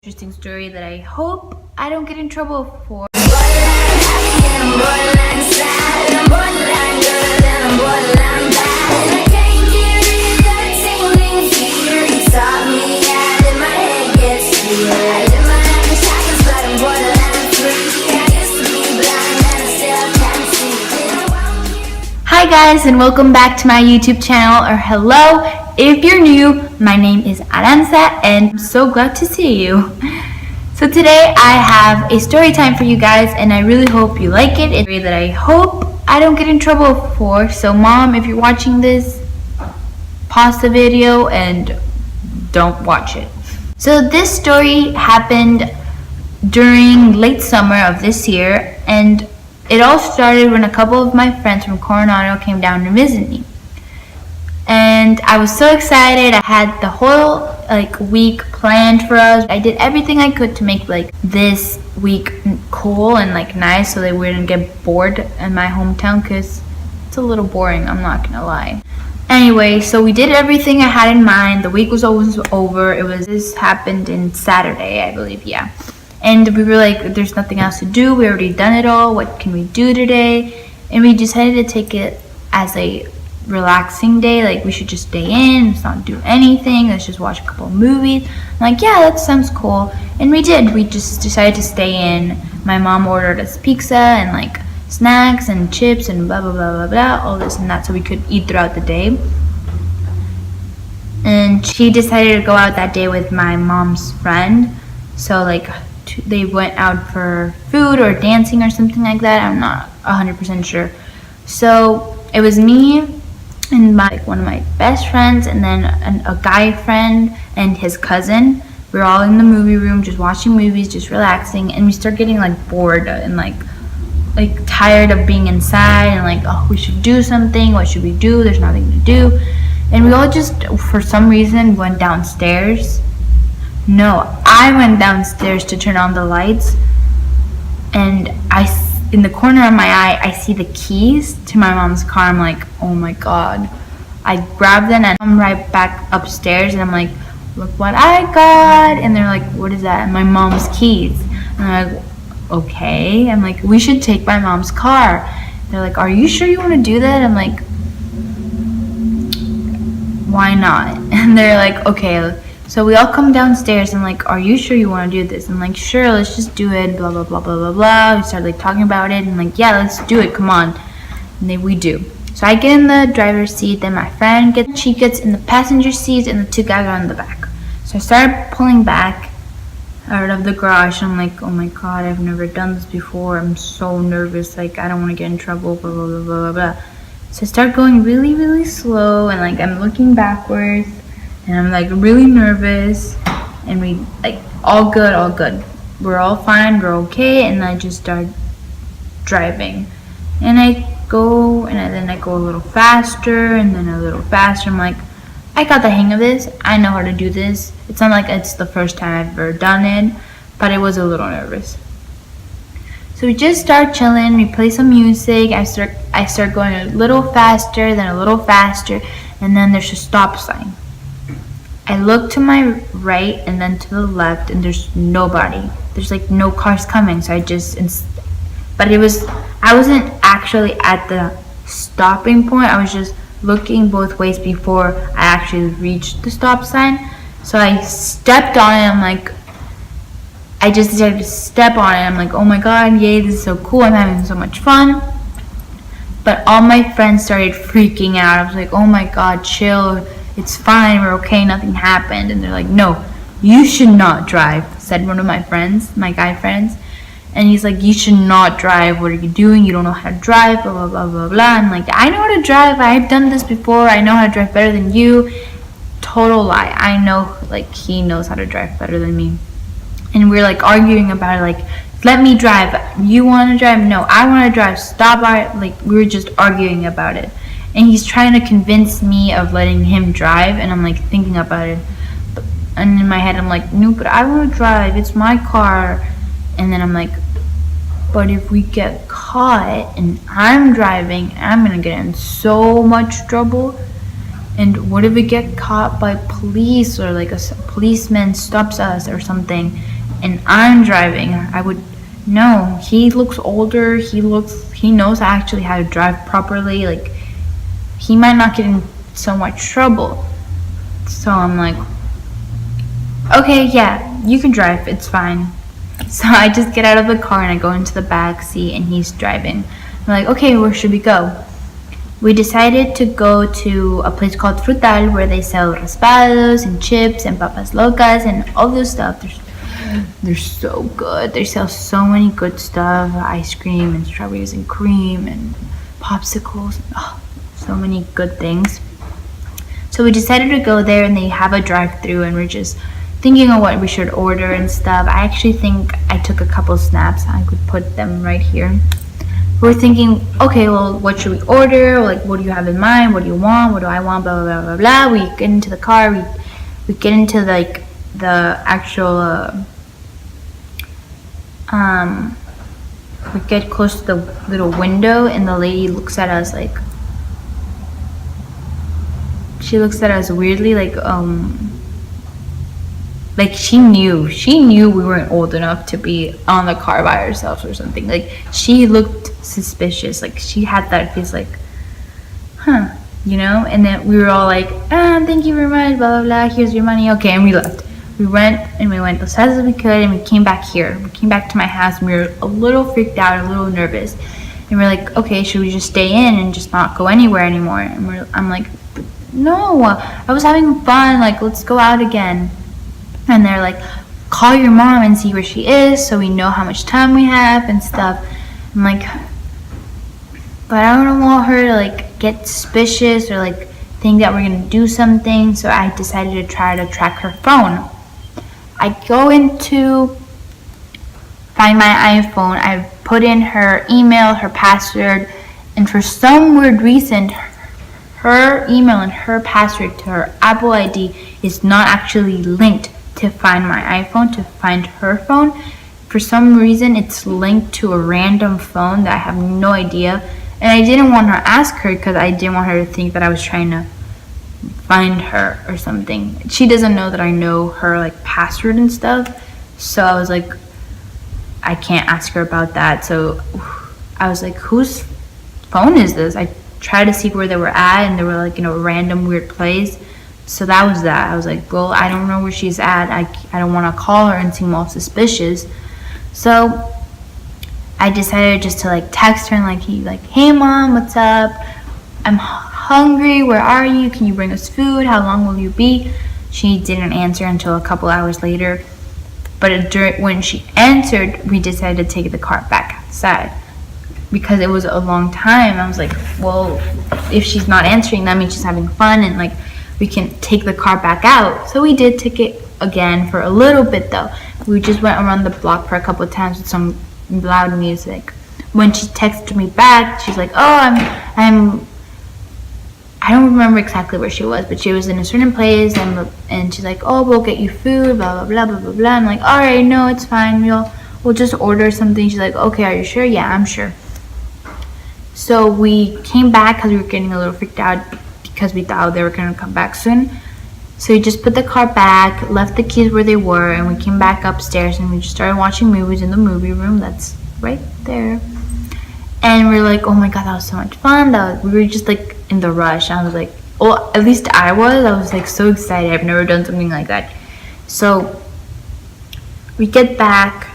Interesting story that I hope I don't get in trouble for. Hi guys, and welcome back to my YouTube channel, or hello if you're new. My name is Aranza and I'm so glad to see you. So today I have a story time for you guys, and I really hope you like it. It's a story that I hope I don't get in trouble for. So mom, if you're watching this, pause the video and don't watch it. So this story happened during late summer of this year, and it all started when a couple of my friends from Coronado came down to visit me. And I was so excited. I had the whole week planned for us. I did everything I could to make this week cool and nice, so they wouldn't get bored in my hometown, because it's a little boring, I'm not gonna lie. Anyway, so we did everything I had in mind. The week was almost over. This happened in Saturday, I believe, yeah. And we were like, there's nothing else to do. We already done it all. What can we do today? And we decided to take it as a relaxing day. We should just stay in, let's not do anything. Let's just watch a couple of movies. I'm like, yeah, that sounds cool. And we did. We just decided to stay in. My mom ordered us pizza and snacks and chips and blah, blah, blah, blah, blah, all this and that, so we could eat throughout the day. And she decided to go out that day with my mom's friend. So they went out for food or dancing or something like that. I'm not 100% sure. So it was me and one of my best friends, and then a guy friend and his cousin. We were all in the movie room just watching movies, just relaxing, and we start getting bored and tired of being inside, and oh, we should do something. What should we do? There's nothing to do. And we all just, for some reason, went downstairs. No, I went downstairs to turn on the lights, and in the corner of my eye, I see the keys to my mom's car. I'm like, oh my god. I grab them and I'm right back upstairs, and I'm like, look what I got. And they're like, what is that? And my mom's keys. And I'm like, okay. I'm like, we should take my mom's car. They're like, are you sure you want to do that? I'm like, why not? And they're like, okay. So we all come downstairs and are you sure you want to do this? I'm like, sure, let's just do it, blah, blah, blah, blah, blah, blah. We started talking about it, and yeah, let's do it, come on. And then we do. So I get in the driver's seat, then my friend gets in the passenger seat, and the two guys are in the back. So I started pulling back out of the garage, and I'm like, oh my god, I've never done this before. I'm so nervous, I don't want to get in trouble, blah, blah, blah, blah, blah. So I start going really, really slow, and I'm looking backwards. And I'm really nervous, and we all good. We're all fine, we're okay, and I just start driving. And I go, and then I go a little faster, and then a little faster. I'm like, I got the hang of this. I know how to do this. It's not like it's the first time I've ever done it, but I was a little nervous. So we just start chilling, we play some music. I start going a little faster, then a little faster, and then there's a stop sign. I look to my right and then to the left, and there's nobody. There's no cars coming, so I wasn't actually at the stopping point. I was just looking both ways before I actually reached the stop sign. So I stepped on it. I just decided to step on it. I'm like, oh my god, yay, this is so cool. I'm having so much fun. But all my friends started freaking out. I was like, oh my god, chill. It's fine, we're okay, nothing happened. And they're like, no, you should not drive, said one of my friends, my guy friends. And he's like, you should not drive, what are you doing? You don't know how to drive, blah, blah, blah, blah, blah. I'm like, I know how to drive, I've done this before, I know how to drive better than you. Total lie. I know, he knows how to drive better than me. And we're arguing about it, let me drive. You want to drive? No, I want to drive. Stop. We were just arguing about it. And he's trying to convince me of letting him drive, and I'm thinking about it. And in my head, I'm like, no, but I want to drive. It's my car. And then I'm like, but if we get caught and I'm driving, I'm going to get in so much trouble. And what if we get caught by police, or like a policeman stops us or something, and I'm driving? I would no. He looks older. He knows actually how to drive properly. Like, he might not get in so much trouble. So I'm like, okay, yeah, you can drive. It's fine. So I just get out of the car and I go into the back seat and he's driving. I'm like, okay, where should we go? We decided to go to a place called Frutal, where they sell raspados and chips and papas locas and all this stuff. They're so good. They sell so many good stuff, ice cream and strawberries and cream and popsicles. Oh, so many good things. So we decided to go there, and they have a drive-thru, and we're just thinking of what we should order and stuff. I actually think I took a couple snaps. I could put them right here. We're thinking, okay, well, what should we order? Like, what do you have in mind? What do you want? What do I want? Blah, blah, blah, blah, blah. We get into the car. We get into, like, the actual, we get close to the little window, and the lady looks at us like, she looks at us weirdly, like she knew we weren't old enough to be on the car by ourselves or something. Like, she looked suspicious. Like, she had that face, like, huh, you know? And then we were all like, thank you very much, blah, blah, blah, here's your money. Okay, and we left. We went as fast as we could, and we came back here. We came back to my house, and we were a little freaked out, a little nervous. And we're like, okay, should we just stay in and just not go anywhere anymore? And I'm like, no, I was having fun. Like, let's go out again. And they're like, call your mom and see where she is, so we know how much time we have and stuff. I'm like, but I don't want her to, like, get suspicious or, like, think that we're gonna do something. So I decided to try to track her phone. I go into find my iPhone. I put in her email, her password, and for some weird reason, her email and her password to her Apple ID is not actually linked to find my iPhone, to find her phone. For some reason, it's linked to a random phone that I have no idea. And I didn't want to ask her because I didn't want her to think that I was trying to find her or something. She doesn't know that I know her, like, password and stuff. So I was like, I can't ask her about that. So I was like, whose phone is this? I tried to see where they were at, and they were, like, in a random weird place. So that was that. I was like, well, I don't know where she's at. I don't want to call her and seem all suspicious. So I decided just to, like, text her and, like, hey mom, what's up? I'm hungry. Where are you? Can you bring us food? How long will you be? She didn't answer until a couple hours later. But when she answered, we decided to take the car back outside because it was a long time. I was like, well, if she's not answering, that means she's having fun, and, like, we can take the car back out. So we did take it again for a little bit, though. We just went around the block for a couple of times with some loud music. When she texted me back, she's like, oh, I don't remember exactly where she was, but she was in a certain place, and she's like, oh, we'll get you food, blah, blah, blah, blah, blah, blah. I'm like, all right, no, it's fine. We'll just order something. She's like, okay, are you sure? Yeah, I'm sure. So we came back because we were getting a little freaked out because we thought they were going to come back soon. So we just put the car back, left the keys where they were, and we came back upstairs, and we just started watching movies in the movie room. That's right there. And we're like, oh my god, that was so much fun. We were just, like, in the rush. I was like, well, at least I was like so excited. I've never done something like that. So we get back,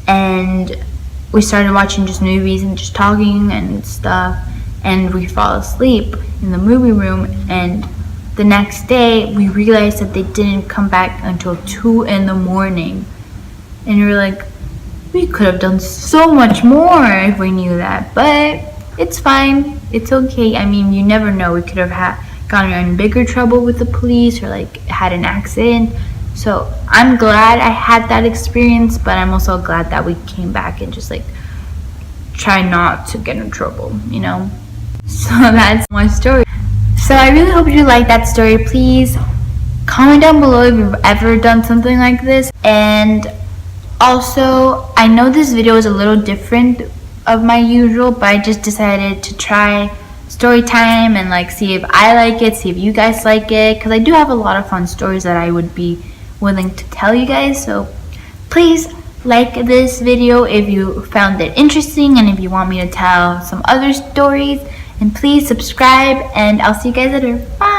and we started watching just movies and just talking and stuff, and we fall asleep in the movie room. And the next day we realized that they didn't come back until 2 a.m. And we were like, we could have done so much more if we knew that, but it's fine, it's okay. I mean, you never know. We could have gotten in bigger trouble with the police, or, like, had an accident. So I'm glad I had that experience, but I'm also glad that we came back and just, like, try not to get in trouble, you know? So that's my story. So I really hope you like that story. Please comment down below if you've ever done something like this. And also, I know this video is a little different of my usual, but I just decided to try story time and like see if I like it, see if you guys like it, because I do have a lot of fun stories that I would be willing to tell you guys. So please like this video if you found it interesting and if you want me to tell some other stories, and please subscribe, and I'll see you guys later. Bye.